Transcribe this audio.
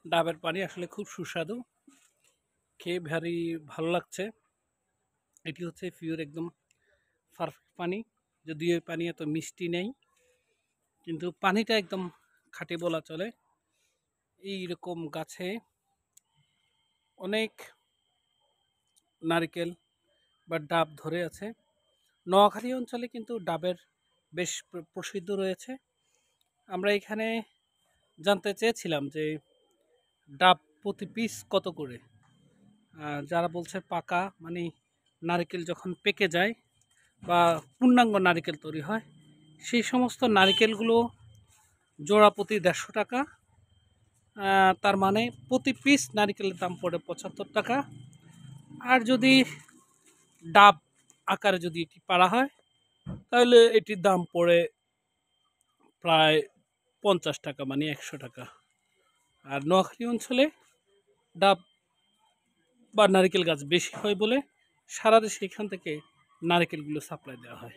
ডাবের পানি আসলে খুব সুস্বাদু, খেয়ে ভারী ভালো লাগছে। এটি হচ্ছে পিওর একদম পারফেক্ট পানি। যদিও এই পানি এত মিষ্টি নেই, কিন্তু পানিটা একদম খাঁটি বলা চলে। এইরকম গাছে অনেক নারকেল বা ডাব ধরে আছে। নোয়াখালী অঞ্চলে কিন্তু ডাবের বেশ প্রসিদ্ধ রয়েছে। আমরা এখানে জানতে চেয়েছিলাম যে ডাব প্রতি পিস কত করে। যারা বলছে পাকা মানে নারকেল যখন পেকে যায় বা পূর্ণাঙ্গ নারকেল তৈরি হয়, সেই সমস্ত নারকেলগুলো জোড়া প্রতি ১৫০ টাকা। তার মানে প্রতি পিস নারকেলের দাম পড়ে ৭৫ টাকা। আর যদি ডাব আকারে যদি এটি পাড়া হয়, তাহলে এটির দাম পড়ে প্রায় ৫০ টাকা, মানে ১০০ টাকা। আর নোয়াখালী অঞ্চলে ডাব বা নারিকেল গাছ বেশি হয় বলে সারা দেশে এখান থেকে নারকেলগুলো সাপ্লাই দেওয়া হয়।